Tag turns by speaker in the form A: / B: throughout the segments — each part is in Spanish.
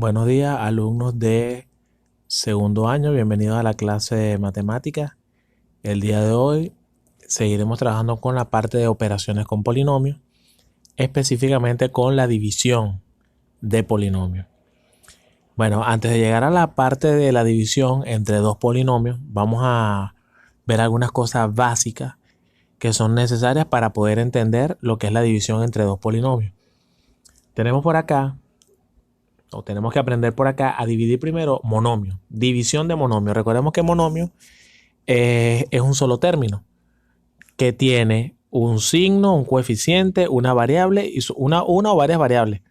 A: Buenos días, alumnos de segundo año. Bienvenidos a la clase de matemáticas. El día de hoy seguiremos trabajando con la parte de operaciones con polinomios, específicamente con la división de polinomios. Bueno, antes de llegar a la parte de la división entre dos polinomios, vamos a ver algunas cosas básicas que son necesarias para poder entender lo que es la división entre dos polinomios. Tenemos por acá tenemos que aprender por acá a dividir primero monomio, división de monomio. Recordemos que monomio es un solo término que tiene un signo, un coeficiente, una variable, y una o varias variables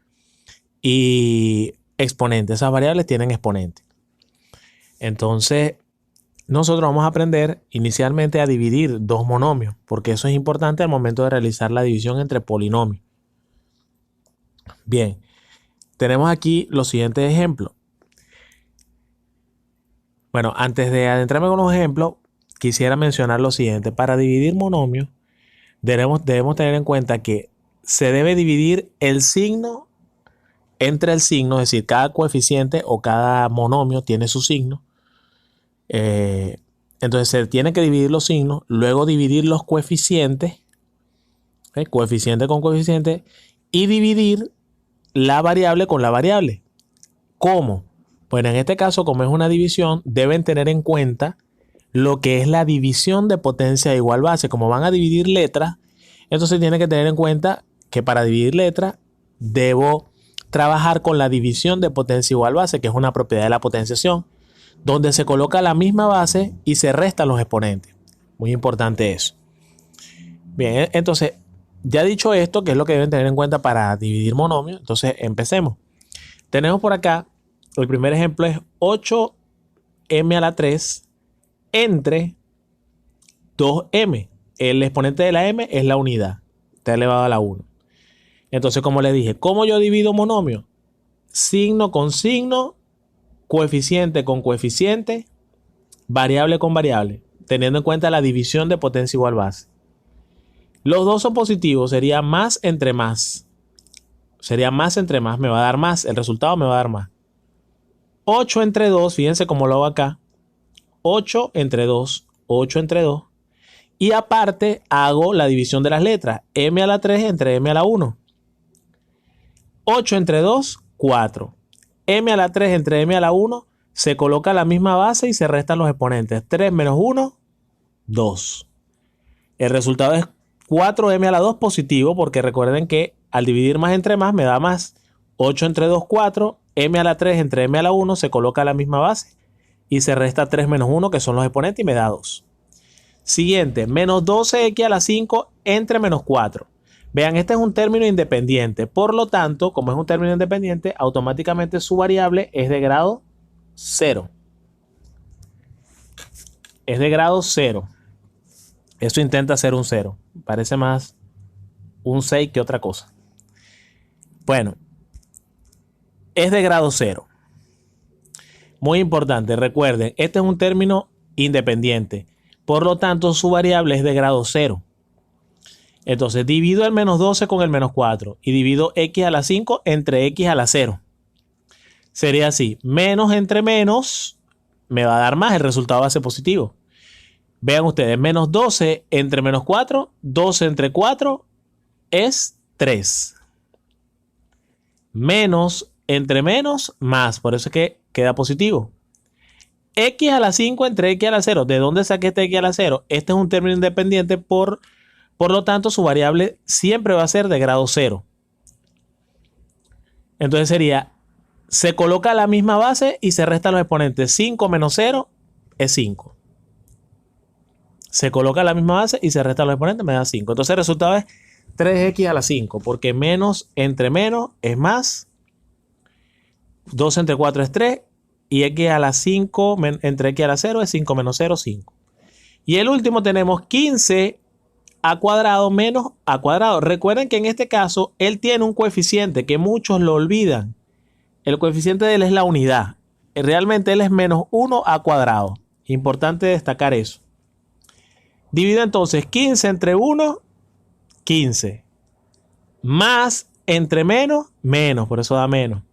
A: y exponentes. Esas variables tienen exponentes. Entonces, nosotros vamos a aprender inicialmente a dividir dos monomios, porque eso es importante al momento de realizar la división entre polinomios. Bien. Tenemos aquí los siguientes ejemplos. Bueno, antes de adentrarme con los ejemplos, quisiera mencionar lo siguiente. Para dividir monomios, debemos tener en cuenta que se debe dividir el signo entre el signo, es decir, cada coeficiente o cada monomio tiene su signo. Entonces se tiene que dividir los signos, luego dividir los coeficientes, coeficiente con coeficiente, y dividir la variable con la variable. ¿Cómo? Bueno, en este caso, como es una división, deben tener en cuenta lo que es la división de potencia igual base. Como van a dividir letras, entonces tiene que tener en cuenta que para dividir letras debo trabajar con la división de potencia igual base, que es una propiedad de la potenciación, donde se coloca la misma base y se restan los exponentes. Muy importante eso. Bien, entonces, ya dicho esto, que es lo que deben tener en cuenta para dividir monomios, entonces empecemos. Tenemos por acá, el primer ejemplo es 8m a la 3 entre 2m. El exponente de la m es la unidad, está elevado a la 1. Entonces, como les dije, ¿cómo yo divido monomio? Signo con signo, coeficiente con coeficiente, variable con variable, teniendo en cuenta la división de potencia igual base. Los dos son positivos, sería más entre más. Sería más entre más, me va a dar más. El resultado me va a dar más. 8 entre 2, fíjense cómo lo hago acá. 8 entre 2, 8 entre 2. Y aparte hago la división de las letras. M a la 3 entre M a la 1. 8 entre 2, 4. M a la 3 entre M a la 1. Se coloca la misma base y se restan los exponentes. 3 menos 1, 2. El resultado es 4m a la 2 positivo, porque recuerden que al dividir más entre más me da más. 8 entre 2, 4. M a la 3 entre M a la 1 se coloca la misma base y se resta 3 menos 1, que son los exponentes, y me da 2. Siguiente, menos 12x a la 5 entre menos 4. Vean, este es un término independiente. Por lo tanto, como es un término independiente, automáticamente su variable es de grado 0. Es de grado 0. Eso intenta ser un 0. Parece más un 6 que otra cosa. Bueno, es de grado 0. Muy importante, recuerden, este es un término independiente. Por lo tanto, su variable es de grado 0. Entonces, divido el menos 12 con el menos 4 y divido x a la 5 entre x a la 0. Sería así, menos entre menos me va a dar más, el resultado va a ser positivo. Vean ustedes, menos 12 entre menos 4, 12 entre 4 es 3. Menos entre menos, más. Por eso es que queda positivo. X a la 5 entre X a la 0. ¿De dónde saqué este X a la 0? Este es un término independiente, por lo tanto su variable siempre va a ser de grado 0. Entonces sería, se coloca la misma base y se restan los exponentes. 5 menos 0 es 5. Se coloca la misma base y se restan los exponentes, me da 5. Entonces el resultado es 3x a la 5, porque menos entre menos es más. 2 entre 4 es 3. Y x a la 5 entre x a la 0 es 5 menos 0, 5. Y el último tenemos 15 a cuadrado menos a cuadrado. Recuerden que en este caso él tiene un coeficiente que muchos lo olvidan. El coeficiente de él es la unidad. Realmente él es menos 1 a cuadrado. Importante destacar eso. Divido entonces 15 entre 1, 15. Más entre menos, menos, por eso da menos.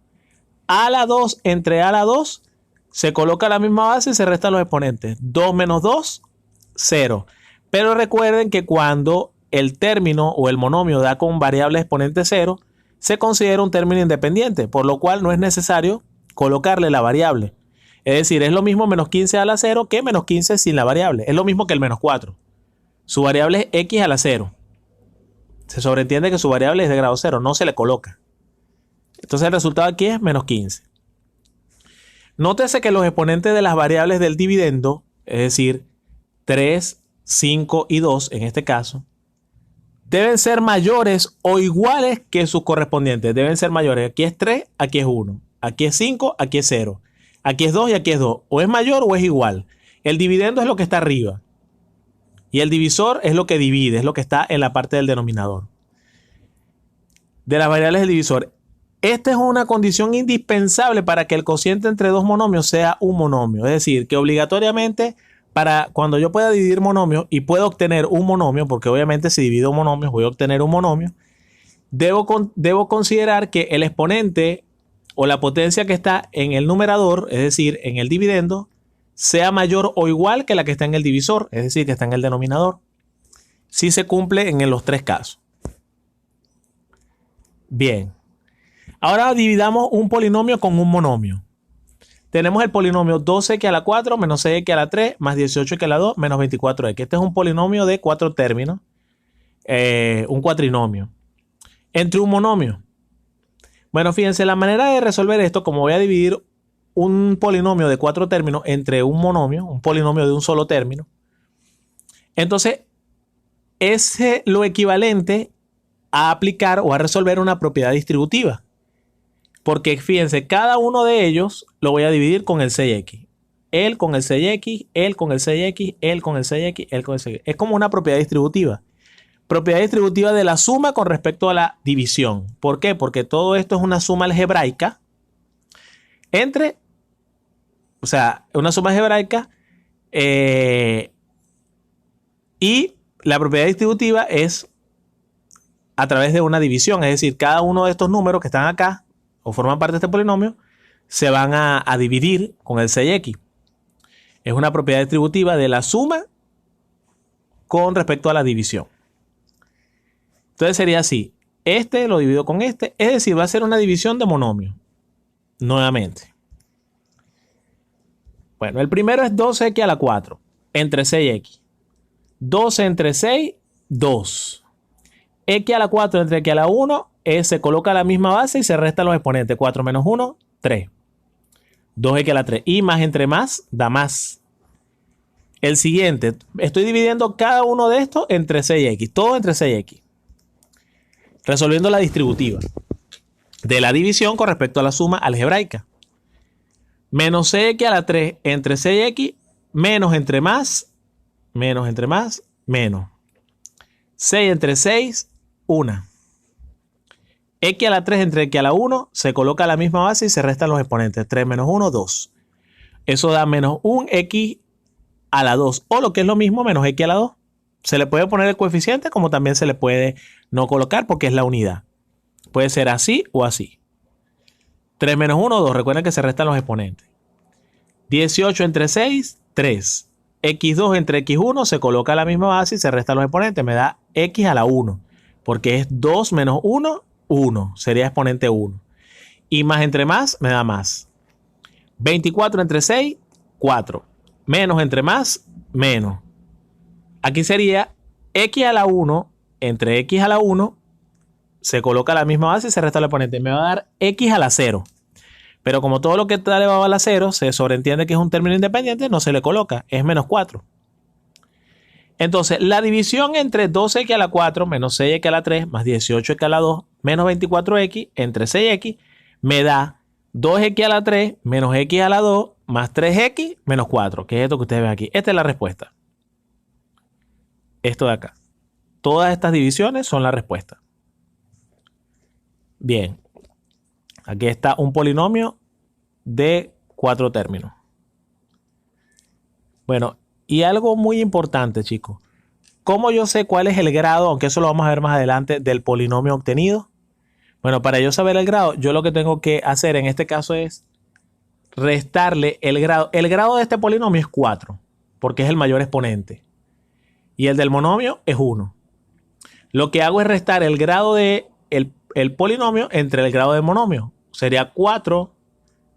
A: A a la 2 entre A a la 2 se coloca la misma base y se restan los exponentes. 2 menos 2, 0. Pero recuerden que cuando el término o el monomio da con variable exponente 0, se considera un término independiente, por lo cual no es necesario colocarle la variable. Es decir, es lo mismo menos 15 a la 0 que menos 15 sin la variable. Es lo mismo que el menos 4. Su variable es x a la 0. Se sobreentiende que su variable es de grado 0, no se le coloca. Entonces el resultado aquí es menos 15. Nótese que los exponentes de las variables del dividendo, es decir, 3, 5 y 2 en este caso, deben ser mayores o iguales que sus correspondientes. Deben ser mayores. Aquí es 3, aquí es 1. Aquí es 5, aquí es 0. Aquí es 2 y aquí es 2. O es mayor o es igual. El dividendo es lo que está arriba. Y el divisor es lo que divide, es lo que está en la parte del denominador. De las variables del divisor. Esta es una condición indispensable para que el cociente entre dos monomios sea un monomio. Es decir, que obligatoriamente para cuando yo pueda dividir monomios y pueda obtener un monomio, porque obviamente si divido monomios voy a obtener un monomio, debo considerar que el exponente o la potencia que está en el numerador, es decir, en el dividendo, sea mayor o igual que la que está en el divisor, es decir, que está en el denominador. Si se cumple en los tres casos. Bien. Ahora dividamos un polinomio con un monomio. Tenemos el polinomio 12x a la 4 menos 6x a la 3 más 18x a la 2 menos 24x. Este es un polinomio de 4 términos, un cuatrinomio. Entre un monomio. Bueno, fíjense, la manera de resolver esto, como voy a dividir un polinomio de 4 términos entre un monomio, un polinomio de un solo término, entonces es lo equivalente a aplicar o a resolver una propiedad distributiva. Porque fíjense, cada uno de ellos lo voy a dividir con el 6x. Él con el 6x, él con el 6x, él con el 6x, él con el 6x. Es como una propiedad distributiva. Propiedad distributiva de la suma con respecto a la división. ¿Por qué? Porque todo esto es una suma algebraica entre, o sea, una suma algebraica y la propiedad distributiva es a través de una división. Es decir, cada uno de estos números que están acá o forman parte de este polinomio, se van a dividir con el 6x. Es una propiedad distributiva de la suma con respecto a la división. Entonces sería así. Este lo divido con este. Es decir, va a ser una división de monomio. Nuevamente. Bueno, el primero es 12x a la 4 entre 6x. 12 entre 6, 2. X a la 4 entre x a la 1 se coloca la misma base y se restan los exponentes. 4 menos 1, 3. 2x a la 3. Y más entre más da más. El siguiente, estoy dividiendo cada uno de estos entre 6x. Todo entre 6x. Resolviendo la distributiva de la división con respecto a la suma algebraica. Menos 6x a la 3 entre 6x. Menos entre más. Menos entre más. Menos. 6 entre 6, 1. X a la 3 entre X a la 1 se coloca la misma base y se restan los exponentes. 3 menos 1, 2. Eso da menos 1x a la 2. O lo que es lo mismo, menos x a la 2. Se le puede poner el coeficiente como también se le puede no colocar porque es la unidad. Puede ser así o así. 3 menos 1, 2. Recuerden que se restan los exponentes. 18 entre 6, 3. X2 entre X1 se coloca la misma base y se restan los exponentes. Me da X a la 1. Porque es 2 menos 1, 1. Sería exponente 1. Y más entre más me da más. 24 entre 6, 4. Menos entre más, menos. Aquí sería X a la 1 entre X a la 1. Se coloca la misma base y se resta el exponente. Me va a dar X a la 0. Pero como todo lo que está elevado a la 0 se sobreentiende que es un término independiente, no se le coloca. Es menos 4. Entonces, la división entre 12x a la 4 menos 6x a la 3 más 18x a la 2 menos 24x entre 6x me da 2x a la 3 menos x a la 2 más 3x menos 4, que es esto que ustedes ven aquí. Esta es la respuesta. Esto de acá. Todas estas divisiones son la respuesta. Bien. Aquí está un polinomio de 4 términos. Bueno, y algo muy importante, chicos. ¿Cómo yo sé cuál es el grado, aunque eso lo vamos a ver más adelante, del polinomio obtenido? Bueno, para yo saber el grado, yo lo que tengo que hacer en este caso es restarle el grado. El grado de este polinomio es 4, porque es el mayor exponente. Y el del monomio es 1. Lo que hago es restar el grado de el polinomio entre el grado del monomio. Sería 4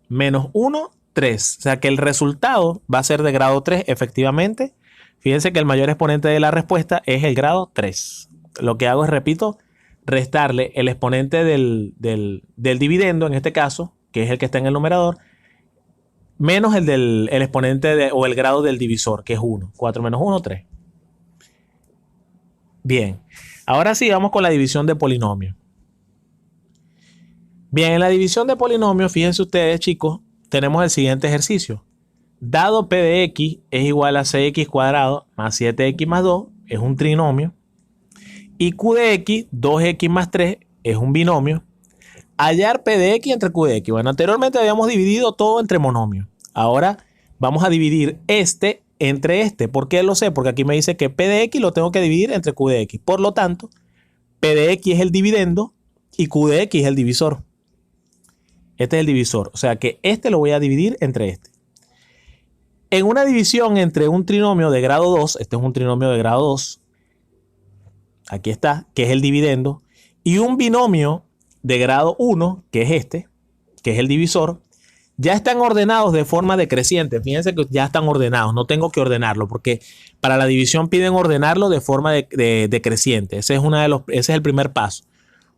A: menos 1, 3. O sea que el resultado va a ser de grado 3, efectivamente. Fíjense que el mayor exponente de la respuesta es el grado 3. Lo que hago es, repito, restarle el exponente del dividendo, en este caso, que es el que está en el numerador, menos el exponente o el grado del divisor, que es 1. 4 menos 1, 3. Bien, ahora sí vamos con la división de polinomio. Bien, en la división de polinomio, fíjense ustedes, chicos, tenemos el siguiente ejercicio. Dado P de X es igual a 6X cuadrado más 7X más 2, es un trinomio. Y Q de X, 2X más 3, es un binomio. Hallar P de X entre Q de X. Bueno, anteriormente habíamos dividido todo entre monomios. Ahora vamos a dividir este entre este. ¿Por qué lo sé? Porque aquí me dice que P de X lo tengo que dividir entre Q de X. Por lo tanto, P de X es el dividendo y Q de X es el divisor. Este es el divisor. O sea que este lo voy a dividir entre este. En una división entre un trinomio de grado 2, este es un trinomio de grado 2, aquí está, que es el dividendo, y un binomio de grado 1, que es este, que es el divisor, ya están ordenados de forma decreciente. Fíjense que ya están ordenados, no tengo que ordenarlo, porque para la división piden ordenarlo de forma decreciente. Ese es el primer paso.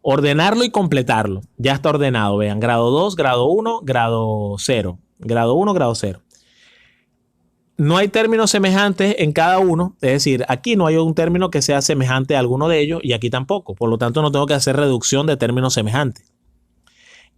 A: Ordenarlo y completarlo. Ya está ordenado. Vean, grado 2, grado 1, grado 0. Grado 1, grado 0. No hay términos semejantes en cada uno. Es decir, aquí no hay un término que sea semejante a alguno de ellos y aquí tampoco. Por lo tanto, no tengo que hacer reducción de términos semejantes.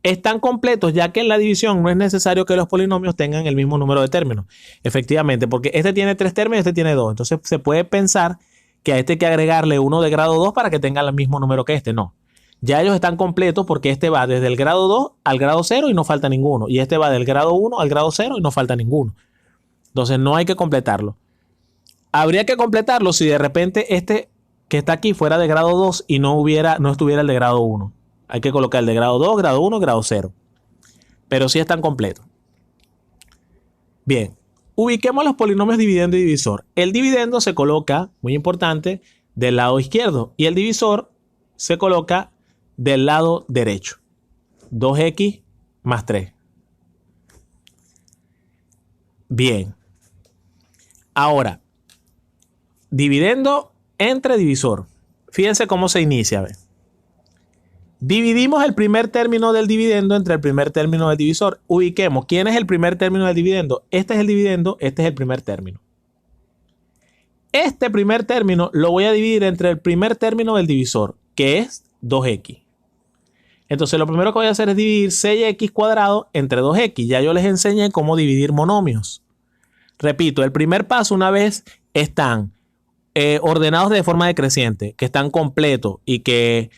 A: Están completos ya que en la división no es necesario que los polinomios tengan el mismo número de términos. Efectivamente, porque este tiene 3 términos y este tiene 2. Entonces se puede pensar que a este hay que agregarle uno de grado 2 para que tenga el mismo número que este. No. Ya ellos están completos porque este va desde el grado 2 al grado 0 y no falta ninguno. Y este va del grado 1 al grado 0 y no falta ninguno. Entonces no hay que completarlo. Habría que completarlo si de repente este que está aquí fuera de grado 2 y no estuviera el de grado 1. Hay que colocar el de grado 2, grado 1, grado 0. Pero sí están completos. Bien, ubiquemos los polinomios dividendo y divisor. El dividendo se coloca, muy importante, del lado izquierdo y el divisor se coloca del lado derecho. 2x más 3. Bien. Ahora, dividendo entre divisor. Fíjense cómo se inicia. ¿Ven? Dividimos el primer término del dividendo entre el primer término del divisor. Ubiquemos. ¿Quién es el primer término del dividendo? Este es el dividendo, este es el primer término. Este primer término lo voy a dividir entre el primer término del divisor, que es 2x. Entonces lo primero que voy a hacer es dividir 6x cuadrado entre 2x. Ya yo les enseñé cómo dividir monomios. Repito, el primer paso, una vez están ordenados de forma decreciente, que están completos y que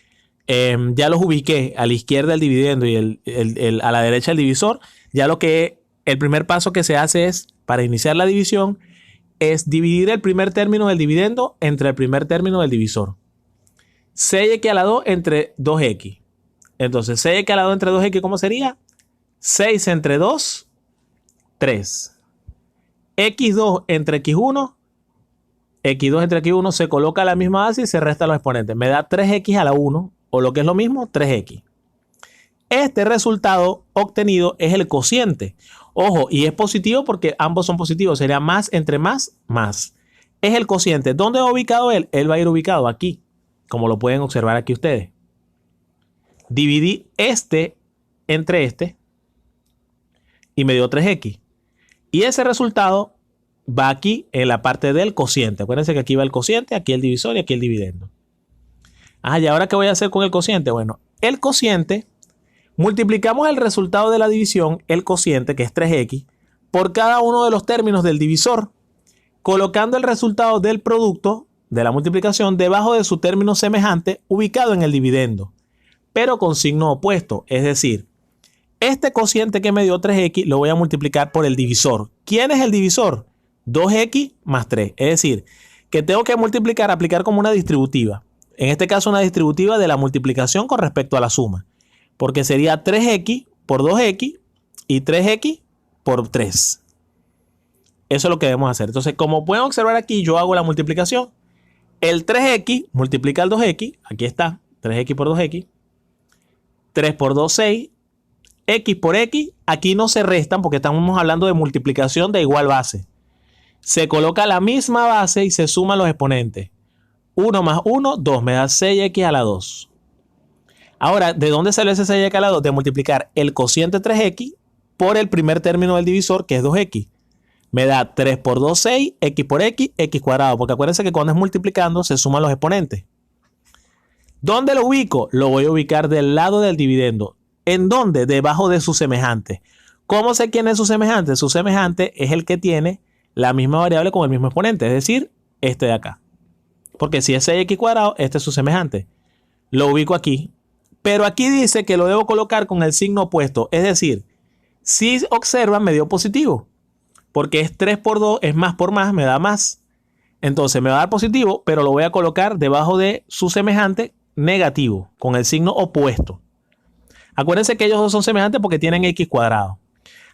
A: ya los ubiqué a la izquierda el dividendo y a la derecha el divisor, ya el primer paso que se hace es, para iniciar la división, es dividir el primer término del dividendo entre el primer término del divisor. 6x a la 2 entre 2x. Entonces, 6x a la 2 entre 2x, ¿cómo sería? 6 entre 2, 3. x2 entre x1, x2 entre x1 se coloca a la misma base y se resta los exponentes. Me da 3x a la 1, o lo que es lo mismo, 3x. Este resultado obtenido es el cociente. Ojo, y es positivo porque ambos son positivos. Sería más entre más, más. Es el cociente. ¿Dónde va ubicado él? Él va a ir ubicado aquí, como lo pueden observar aquí ustedes. Dividí este entre este y me dio 3x. Y ese resultado va aquí en la parte del cociente. Acuérdense que aquí va el cociente, aquí el divisor y aquí el dividendo. ¿Y ahora qué voy a hacer con el cociente? Bueno, el cociente, multiplicamos el resultado de la división, el cociente, que es 3x, por cada uno de los términos del divisor, colocando el resultado del producto de la multiplicación debajo de su término semejante ubicado en el dividendo, pero con signo opuesto. Es decir, este cociente que me dio 3x lo voy a multiplicar por el divisor. ¿Quién es el divisor? 2x más 3. Es decir, que tengo que multiplicar, aplicar como una distributiva. En este caso, una distributiva de la multiplicación con respecto a la suma. porque sería 3x por 2x y 3x por 3. Eso es lo que debemos hacer. Entonces, como pueden observar aquí, yo hago la multiplicación. El 3x multiplica el 2x. Aquí está. 3x por 2x. 3 por 2, 6. X por X. Aquí no se restan porque estamos hablando de multiplicación de igual base. Se coloca la misma base y se suman los exponentes. 1 más 1, 2. Me da 6x a la 2. Ahora, ¿de dónde sale ese 6x a la 2? De multiplicar el cociente 3x por el primer término del divisor, que es 2x. Me da 3 por 2, 6, x por x, x cuadrado. Porque acuérdense que cuando es multiplicando se suman los exponentes. ¿Dónde lo ubico? Lo voy a ubicar del lado del dividendo. ¿En dónde? Debajo de su semejante. ¿Cómo sé quién es su semejante? Su semejante es el que tiene la misma variable con el mismo exponente. Es decir, este de acá. Porque si es 6x cuadrado, este es su semejante. Lo ubico aquí. Pero aquí dice que lo debo colocar con el signo opuesto. Es decir, si observan, me dio positivo. Porque es 3 por 2, es más por más, me da más. Entonces me va a dar positivo, pero lo voy a colocar debajo de su semejante negativo, con el signo opuesto. Acuérdense que ellos dos son semejantes porque tienen x cuadrado.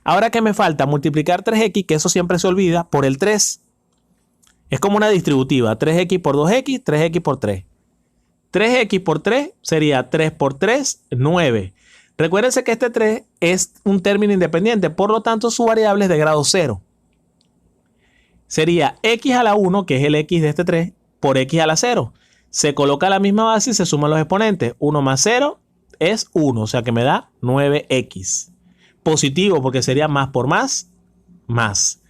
A: Ahora que me falta multiplicar 3x, que eso siempre se olvida, por el 3. Es como una distributiva. 3x por 2x, 3x por 3. 3x por 3 sería 3 por 3, 9. Recuérdense que este 3 es un término independiente, por lo tanto su variable es de grado 0. Sería x a la 1, que es el x de este 3, por x a la 0. Se coloca la misma base y se suman los exponentes. 1 más 0 es 1, o sea que me da 9x. Positivo porque sería más por más, más.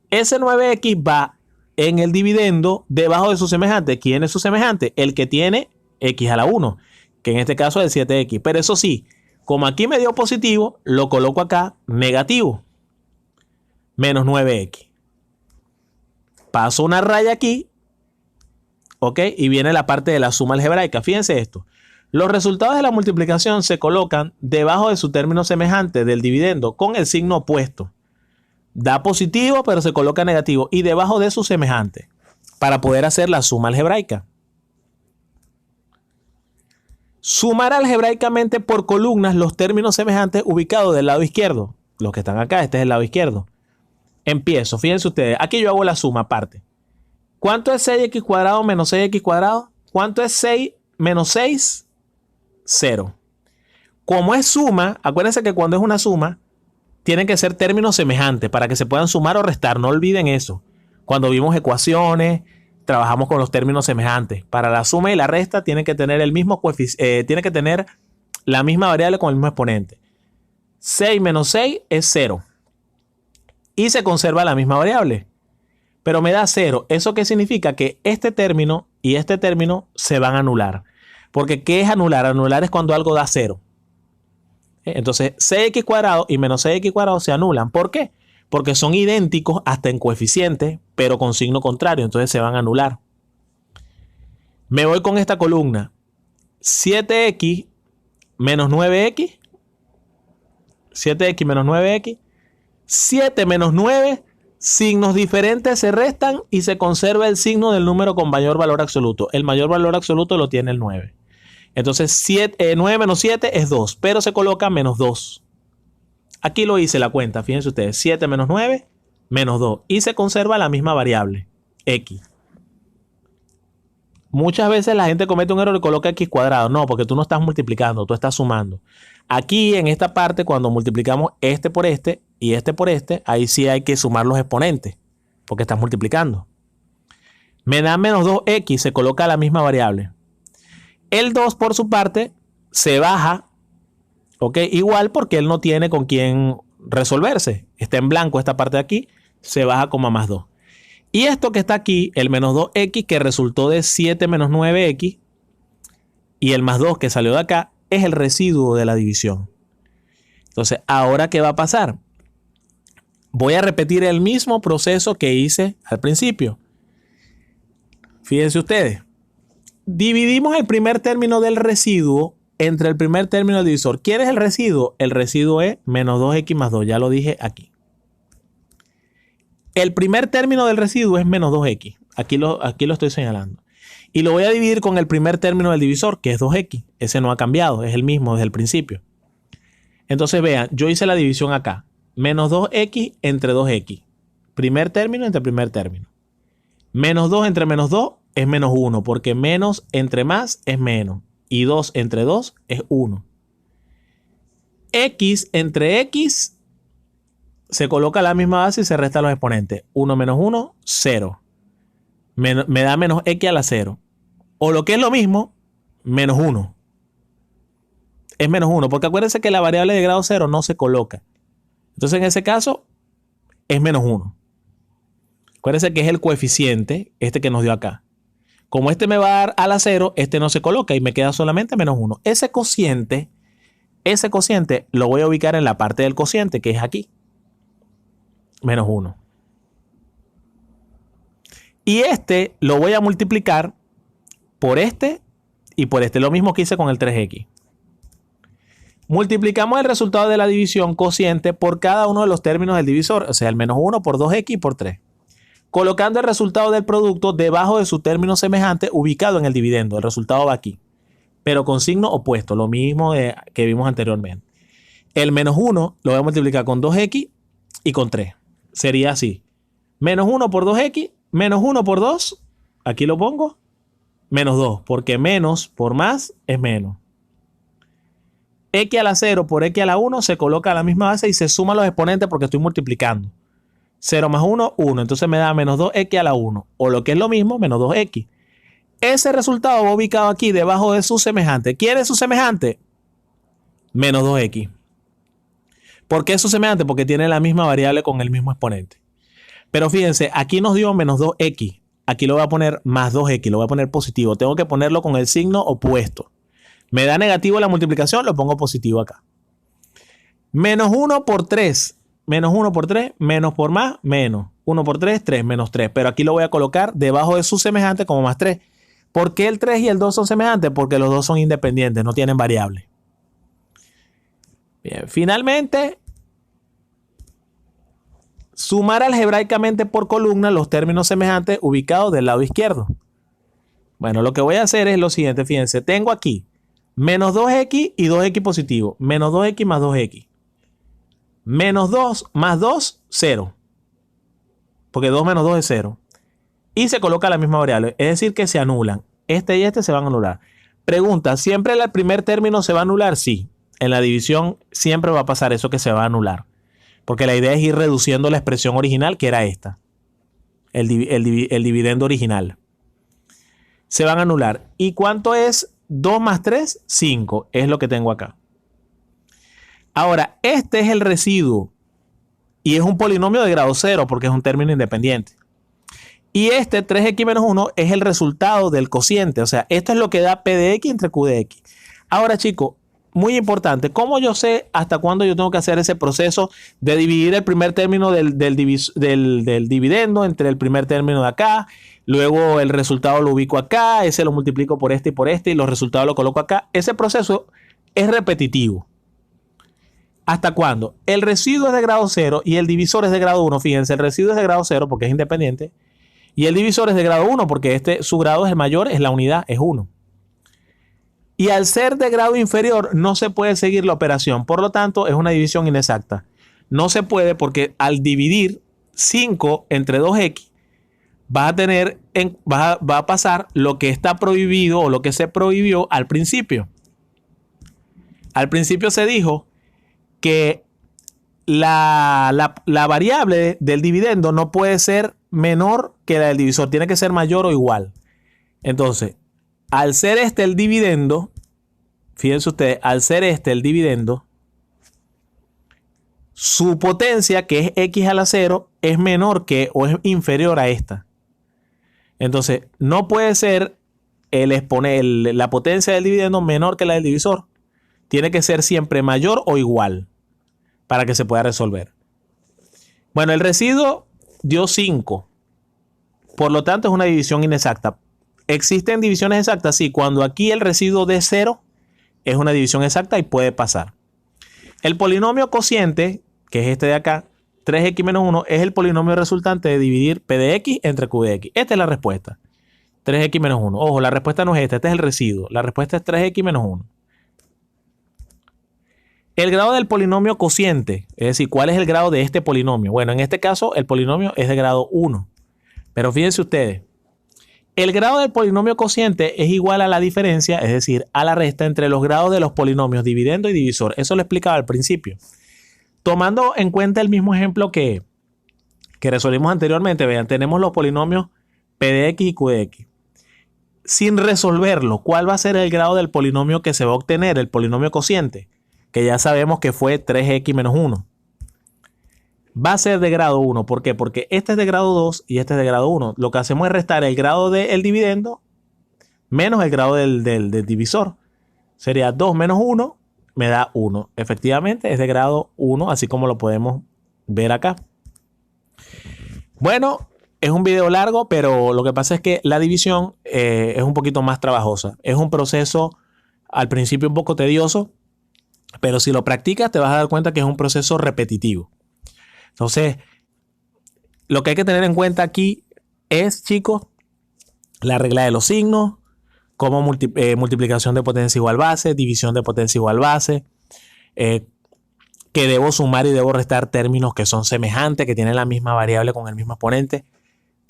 A: Ese 9x va en el dividendo debajo de su semejante. ¿Quién es su semejante? El que tiene x a la 1, que en este caso es el 7x. Pero eso sí, como aquí me dio positivo, lo coloco acá negativo. Menos 9x. Paso una raya aquí. ¿Ok? Y viene la parte de la suma algebraica. Fíjense esto. Los resultados de la multiplicación se colocan debajo de su término semejante del dividendo con el signo opuesto. Da positivo, pero se coloca negativo. Y debajo de su semejante. Para poder hacer la suma algebraica. Sumar algebraicamente por columnas los términos semejantes ubicados del lado izquierdo. Los que están acá, este es el lado izquierdo. Empiezo, fíjense ustedes, aquí yo hago la suma aparte. ¿Cuánto es 6x cuadrado menos 6x cuadrado? ¿Cuánto es 6 menos 6? 0. Como es suma, acuérdense que cuando es una suma, tienen que ser términos semejantes para que se puedan sumar o restar. No olviden eso. Cuando vimos ecuaciones, trabajamos con los términos semejantes. Para la suma y la resta tienen que tener el mismo tiene que tener la misma variable con el mismo exponente. 6 menos 6 es 0. Y se conserva la misma variable. Pero me da 0. ¿Eso qué significa? Que este término y este término se van a anular. Porque ¿qué es anular? Anular es cuando algo da 0. Entonces 6x cuadrado y menos 6x cuadrado se anulan. ¿Por qué? Porque son idénticos hasta en coeficiente, pero con signo contrario. Entonces se van a anular. Me voy con esta columna. 7x menos 9x. 7x menos 9x. 7 menos 9, signos diferentes se restan y se conserva el signo del número con mayor valor absoluto. El mayor valor absoluto lo tiene el 9. Entonces 9 menos 7 es 2, pero se coloca menos 2. Aquí lo hice la cuenta, fíjense ustedes. 7 menos 9, menos 2. Y se conserva la misma variable, x. Muchas veces la gente comete un error y coloca x cuadrado. No, porque tú no estás multiplicando, tú estás sumando. Aquí en esta parte, cuando multiplicamos este por este y este por este, ahí sí hay que sumar los exponentes, porque estás multiplicando. Me da menos 2x, se coloca la misma variable. El 2 por su parte se baja, ¿ok? Igual porque él no tiene con quién resolverse. Está en blanco esta parte de aquí, se baja como a más 2. Y esto que está aquí, el menos 2x que resultó de 7 menos 9x y el más 2 que salió de acá, es el residuo de la división. Entonces, ¿ahora qué va a pasar? Voy a repetir el mismo proceso que hice al principio. Fíjense ustedes. Dividimos el primer término del residuo entre el primer término del divisor. ¿Quién es el residuo? El residuo es menos 2x más 2. Ya lo dije aquí. El primer término del residuo es menos 2x. Aquí lo estoy señalando. Y lo voy a dividir con el primer término del divisor, que es 2x. Ese no ha cambiado, es el mismo desde el principio. Entonces vean, yo hice la división acá. Menos 2x entre 2x. Primer término entre primer término. Menos 2 entre menos 2 es menos 1, porque menos entre más es menos. Y 2 entre 2 es 1. X entre x se coloca a la misma base y se restan los exponentes. 1 menos 1, 0. Me da menos x a la 0. O lo que es lo mismo, menos 1. Es menos 1, porque acuérdense que la variable de grado 0 no se coloca. Entonces en ese caso es menos 1. Acuérdense que es el coeficiente, este que nos dio acá. Como este me va a dar a la 0, este no se coloca y me queda solamente menos 1. Ese cociente lo voy a ubicar en la parte del cociente, que es aquí. Menos 1. Y este lo voy a multiplicar por este y por este. Lo mismo que hice con el 3x. Multiplicamos el resultado de la división cociente por cada uno de los términos del divisor. O sea, el menos 1 por 2x y por 3. Colocando el resultado del producto debajo de su término semejante ubicado en el dividendo. El resultado va aquí, pero con signo opuesto, lo mismo que vimos anteriormente. El menos 1 lo voy a multiplicar con 2x y con 3. Sería así. Menos 1 por 2x, menos 1 por 2, aquí lo pongo, menos 2, porque menos por más es menos. X a la 0 por X a la 1 se coloca a la misma base y se suman los exponentes porque estoy multiplicando. 0 más 1, 1. Entonces me da menos 2x a la 1. O lo que es lo mismo, menos 2x. Ese resultado va ubicado aquí debajo de su semejante. ¿Quién es su semejante? Menos 2x. ¿Por qué es su semejante? Porque tiene la misma variable con el mismo exponente. Pero fíjense, aquí nos dio menos 2x. Aquí lo voy a poner más 2x. Lo voy a poner positivo. Tengo que ponerlo con el signo opuesto. Me da negativo la multiplicación, lo pongo positivo acá. Menos 1 por 3. Menos 1 por 3, menos por más, menos. 1 por 3, 3, menos 3. Pero aquí lo voy a colocar debajo de su semejante como más 3. ¿Por qué el 3 y el 2 son semejantes? Porque los dos son independientes, no tienen variable. Bien, finalmente, sumar algebraicamente por columna los términos semejantes ubicados del lado izquierdo. Bueno, lo que voy a hacer es lo siguiente, fíjense, tengo aquí menos 2x y 2x positivo. Menos 2x más 2x. Menos 2 más 2, 0. Porque 2 menos 2 es 0. Y se coloca la misma variable. Es decir, que se anulan. Este y este se van a anular. Pregunta, ¿siempre el primer término se va a anular? Sí. En la división siempre va a pasar eso, que se va a anular. Porque la idea es ir reduciendo la expresión original, que era esta. El dividendo original. Se van a anular. ¿Y cuánto es 2 más 3? 5. Es lo que tengo acá. Ahora, este es el residuo y es un polinomio de grado 0 porque es un término independiente. Y este 3x menos 1 es el resultado del cociente. O sea, esto es lo que da P de X entre Q de X. Ahora, chicos, muy importante, ¿cómo yo sé hasta cuándo yo tengo que hacer ese proceso de dividir el primer término del dividendo entre el primer término de acá? Luego el resultado lo ubico acá, ese lo multiplico por este y los resultados lo coloco acá. Ese proceso es repetitivo. ¿Hasta cuándo? El residuo es de grado 0 y el divisor es de grado 1. Fíjense, el residuo es de grado 0 porque es independiente. Y el divisor es de grado 1 porque su grado es el mayor, es la unidad, es 1. Y al ser de grado inferior no se puede seguir la operación. Por lo tanto, es una división inexacta. No se puede porque al dividir 5 entre 2x va a pasar lo que está prohibido o lo que se prohibió al principio. Al principio se dijo que la variable del dividendo no puede ser menor que la del divisor, tiene que ser mayor o igual. Entonces, al ser este el dividendo, fíjense ustedes, al ser este el dividendo, su potencia, que es x a la 0, es menor que o es inferior a esta. Entonces, no puede ser la potencia del dividendo menor que la del divisor. Tiene que ser siempre mayor o igual para que se pueda resolver. Bueno, el residuo dio 5. Por lo tanto, es una división inexacta. ¿Existen divisiones exactas? Sí, cuando aquí el residuo de 0 es una división exacta y puede pasar. El polinomio cociente, que es este de acá, 3x menos 1, es el polinomio resultante de dividir P de X entre Q de X. Esta es la respuesta. 3x menos 1. Ojo, la respuesta no es esta, este es el residuo. La respuesta es 3x menos 1. El grado del polinomio cociente, es decir, ¿cuál es el grado de este polinomio? Bueno, en este caso el polinomio es de grado 1. Pero fíjense ustedes, el grado del polinomio cociente es igual a la diferencia, es decir, a la resta entre los grados de los polinomios dividendo y divisor. Eso lo explicaba al principio. Tomando en cuenta el mismo ejemplo que resolvimos anteriormente, vean, tenemos los polinomios P de X y Q de X. Sin resolverlo, ¿cuál va a ser el grado del polinomio que se va a obtener, el polinomio cociente? Que ya sabemos que fue 3x menos 1. Va a ser de grado 1. ¿Por qué? Porque este es de grado 2 y este es de grado 1. Lo que hacemos es restar el grado del dividendo menos el grado del divisor. Sería 2 menos 1 me da 1. Efectivamente es de grado 1, así como lo podemos ver acá. Bueno, es un video largo, pero lo que pasa es que la división es un poquito más trabajosa. Es un proceso al principio un poco tedioso, pero si lo practicas te vas a dar cuenta que es un proceso repetitivo. Entonces, lo que hay que tener en cuenta aquí es, chicos, la regla de los signos, como multiplicación de potencia igual base, división de potencia igual base, que debo sumar y debo restar términos que son semejantes, que tienen la misma variable con el mismo exponente.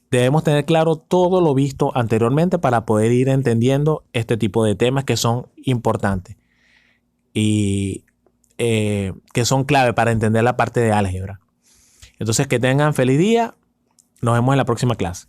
A: Debemos tener claro todo lo visto anteriormente para poder ir entendiendo este tipo de temas que son importantes y que son clave para entender la parte de álgebra. Entonces, que tengan feliz día. Nos vemos en la próxima clase.